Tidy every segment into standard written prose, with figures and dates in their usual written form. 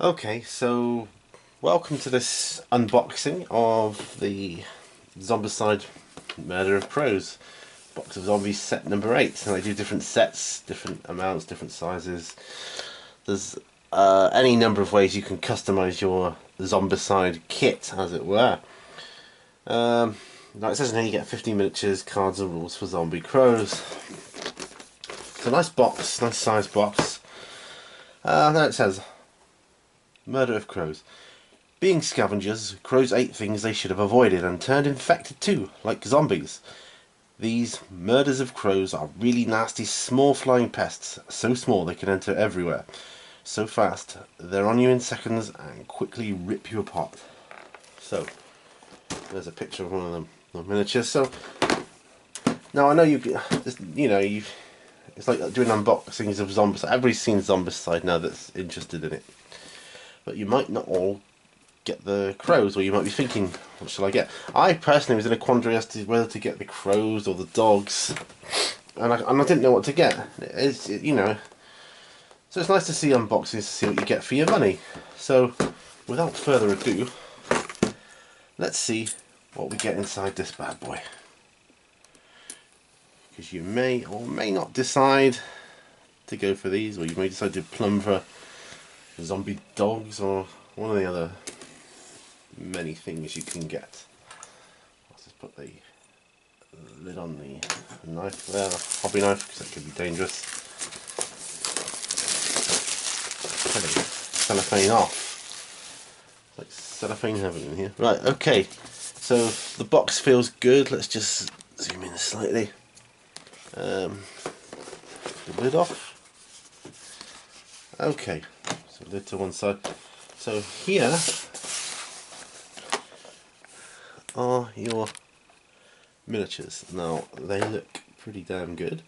Okay, so welcome to this unboxing of the Zombicide Murder of Crowz box of zombies set number 8. And I do different sets, different amounts, different sizes. There's any number of ways you can customize your Zombicide kit, as it were. Now it says in here you get 15 miniatures, cards and rules for zombie crows. It's a nice box, nice size box. Now it says Murder of Crowz. Being scavengers, crows ate things they should have avoided and turned infected too, like zombies. These murders of crows are really nasty small flying pests, so small they can enter everywhere. So fast, they're on you in seconds and quickly rip you apart. So, there's a picture of one of them, the miniatures. So, now I know it's like doing unboxings of Zombicide. Everybody's seen Zombicide now that's interested in it. But you might not all get the crows, or you might be thinking, what shall I get? I personally was in a quandary as to whether to get the crows or the dogs, and I didn't know what to get. So it's nice to see unboxings to see what you get for your money. So without further ado, let's see what we get inside this bad boy. Because you may or may not decide to go for these, or you may decide to plumb for zombie dogs or one of the other many things you can get. Let's just put the lid on the knife there, a hobby knife, because that could be dangerous. Okay, cellophane off. Like cellophane heaven in here. Right, okay, so the box feels good. Let's just zoom in slightly. The lid off. Okay, so lid to one side. So here are your miniatures. Now they look pretty damn good.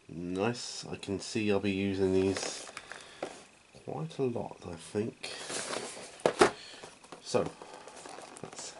Nice. I can see I'll be using these quite a lot, I think. So let's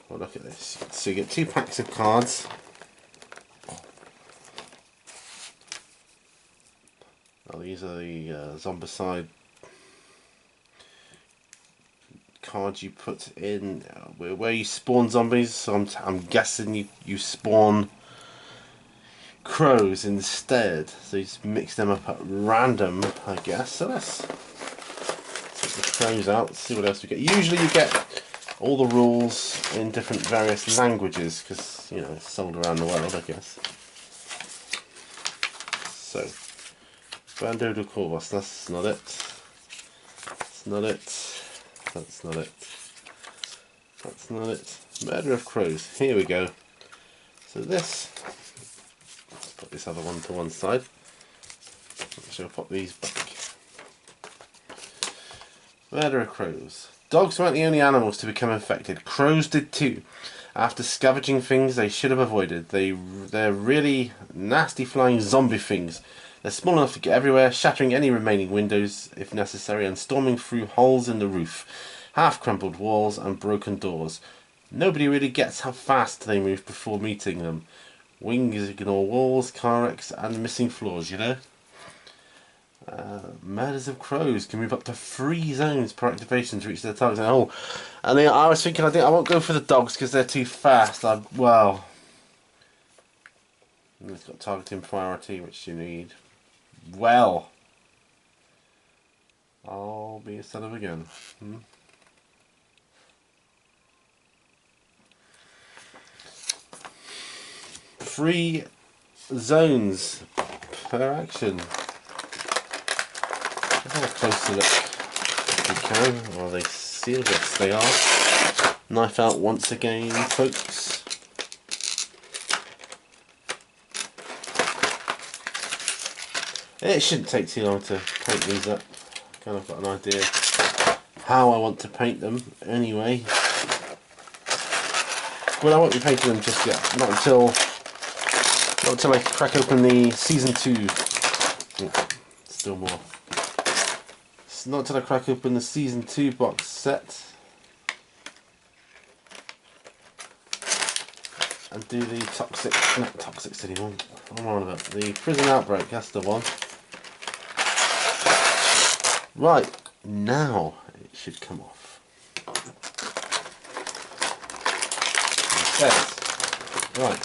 have a look at this. So you get 2 packs of cards. Well, these are the Zombicide cards you put in where you spawn zombies. So I'm guessing you spawn crows instead. So you just mix them up at random, I guess. So let's take the crows out, see what else we get. Usually you get all the rules in different various languages, because it's sold around the world, I guess. So Bando de Corvus, that's not it. That's not it. That's not it. That's not it. Murder of Crowz. Here we go. So this, let's put this other one to one side. Actually, I'll pop these back. Murder of Crowz. Dogs weren't the only animals to become infected. Crows did too. After scavenging things they should have avoided. They're really nasty flying zombie things. They're small enough to get everywhere, shattering any remaining windows if necessary and storming through holes in the roof, half-crumpled walls and broken doors. Nobody really gets how fast they move before meeting them. Wings ignore walls, car wrecks and missing floors, Murders of Crowz can move up to 3 zones per activation to reach their targets. And then I was thinking, I won't go for the dogs because they're too fast. Well, it's got targeting priority, which you need. Well, I'll be a son of a gun. 3 zones per action. Let's have a closer look if we can. Are they sealed? Yes, they are. Knife out once again, folks. It shouldn't take too long to paint these up. Kind of got an idea how I want to paint them anyway. Well, I won't be painting them just yet. Not until I crack open the season 2. Oh, still more. It's not until I crack open the season 2 box set and do the not toxic city one. I'm on about the prison outbreak. That's the one. Right, now it should come off. It says, right.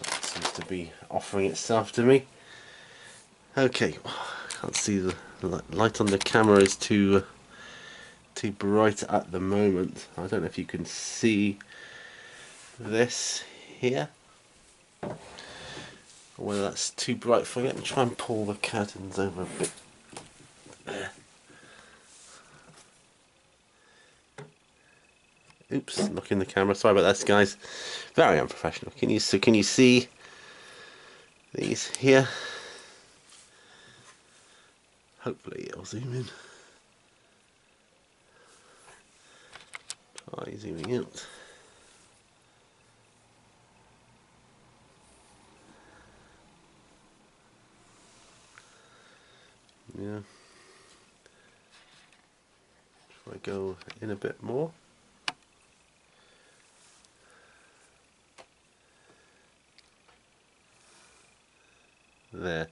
That seems to be offering itself to me. Okay, I can't see the light on the camera is too bright at the moment. I don't know if you can see this here, or whether that's too bright for you. Let me try and pull the curtains over a bit. There. Oops, knocking the camera. Sorry about that, guys. Very unprofessional. Can you see these here? Hopefully it'll zoom in. Try zooming out. Yeah. Try go in a bit more. There.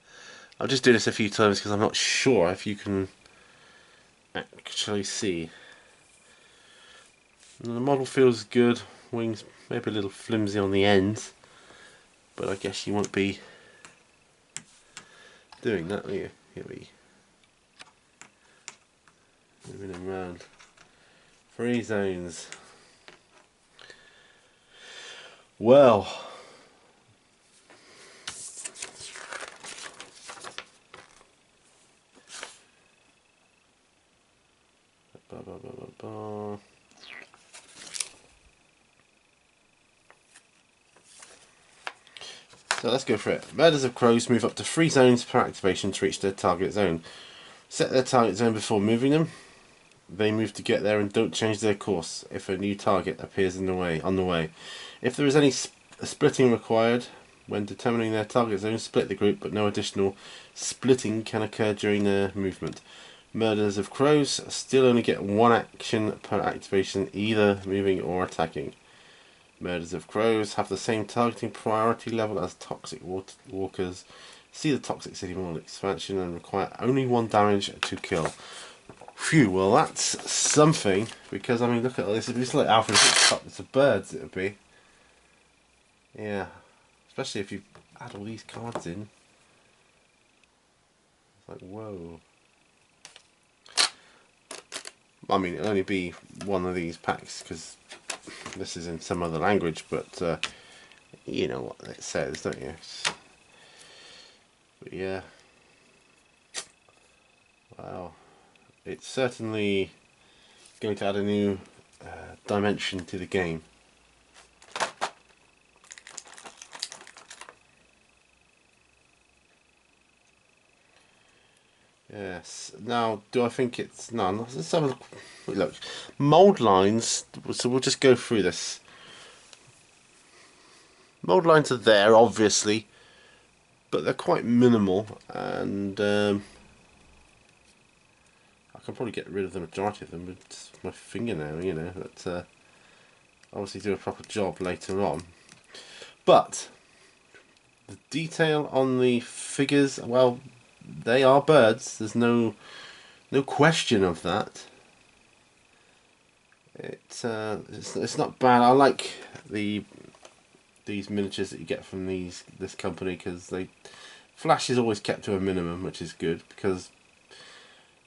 I'll just do this a few times because I'm not sure if you can actually see. And the model feels good. Wings maybe a little flimsy on the ends, but I guess you won't be doing that, will you? Here we moving them around. 3 zones. Well, so let's go for it. Murders of Crowz move up to 3 zones per activation to reach their target zone. Set their target zone before moving them. They move to get there and don't change their course if a new target appears on the way. If there is any splitting required when determining their target zone, split the group, but no additional splitting can occur during their movement. Murders of Crowz still only get 1 action per activation, either moving or attacking. Murders of Crowz have the same targeting priority level as Toxic Walkers. See the Toxic City Mall expansion and require only 1 damage to kill. Phew, well that's something, because I mean look at all this, if it's like Alpha 6 top, it's a birds it would be. Yeah, especially if you add all these cards in. It's like, whoa. I mean it'll only be one of these packs because this is in some other language, but you know what it says, don't you? But yeah, wow, it's certainly going to add a new dimension to the game. Yes. Now, do I think it's none? Let's have a look. Mold lines. So we'll just go through this. Mold lines are there, obviously, but they're quite minimal, and I can probably get rid of the majority of them with just my fingernail, you know. But obviously, do a proper job later on. But the detail on the figures, well, they are birds. There's no question of that. It's not bad. I like these miniatures that you get from this company because flash is always kept to a minimum, which is good because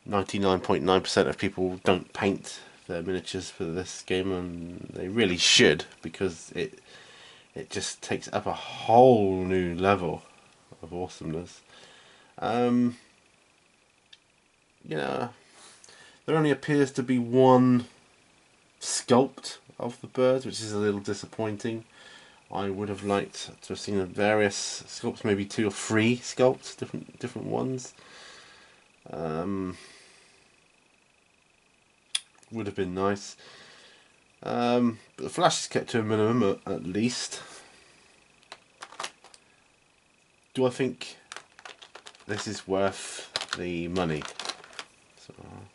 99.9% of people don't paint their miniatures for this game, and they really should, because it just takes up a whole new level of awesomeness. You know, there only appears to be 1 sculpt of the birds, which is a little disappointing. I would have liked to have seen various sculpts, maybe 2 or 3 sculpts, different ones. Would have been nice. But the flash is kept to a minimum at least. Do I think this is worth the money? So I'll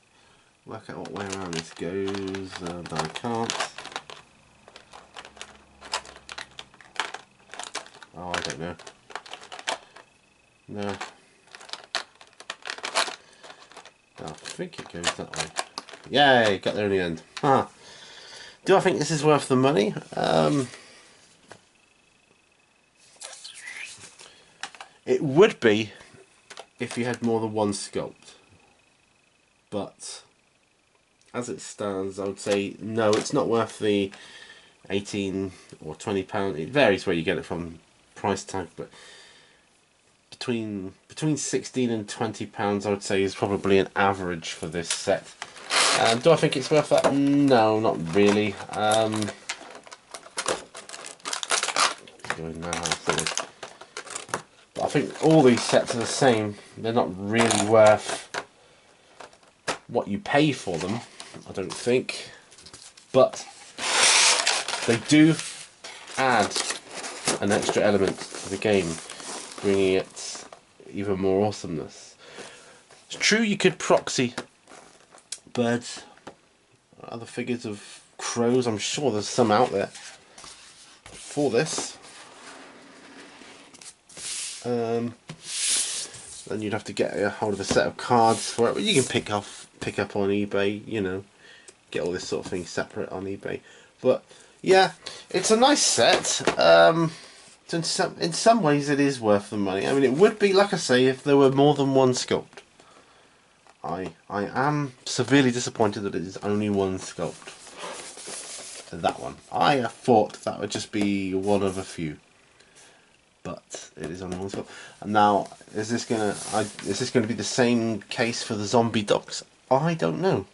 work out what way around this goes, and I can't. Oh, I don't know. No. I think it goes that way. Yay, got there in the end. Huh. Do I think this is worth the money? It would be if you had more than one sculpt. But as it stands, I would say no, it's not worth the 18 or £20. It varies where you get it from, price tag, but between 16 and £20 I would say is probably an average for this set. Do I think it's worth that? No, not really. But I think all these sets are the same. They're not really worth what you pay for them, I don't think. But they do add an extra element to the game, bringing it even more awesomeness. It's true you could proxy birds, other figures of crows. I'm sure there's some out there for this. Then you'd have to get a hold of a set of cards for it. You can pick up on eBay, you know, get all this sort of thing separate on eBay. But yeah, it's a nice set. So in some ways it is worth the money. I mean, it would be, like I say, if there were more than one sculpt. I am severely disappointed that it is only one sculpt. That one. I thought that would just be one of a few. But it is only one sculpt. And now, is this gonna be the same case for the zombie dogs? I don't know.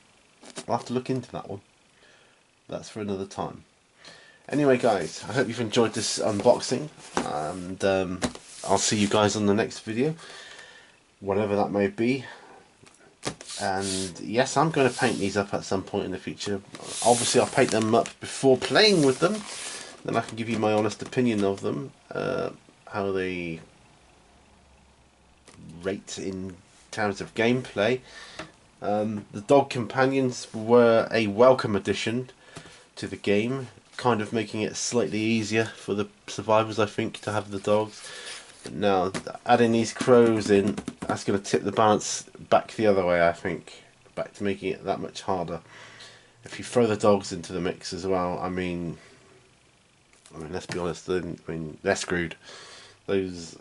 I'll have to look into that one. That's for another time. Anyway guys, I hope you've enjoyed this unboxing, and I'll see you guys on the next video, whatever that may be. And yes, I'm going to paint these up at some point in the future. Obviously I'll paint them up before playing with them, then I can give you my honest opinion of them, how they rate in terms of gameplay. The dog companions were a welcome addition to the game, kind of making it slightly easier for the survivors, I think, to have the dogs. But now adding these crows in, that's going to tip the balance back the other way, I think, back to making it that much harder. If you throw the dogs into the mix as well, I mean let's be honest, they're screwed. Those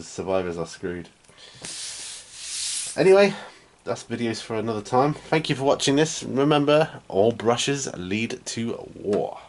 survivors are screwed. Anyway, that's videos for another time. Thank you for watching this. Remember, all brushes lead to war.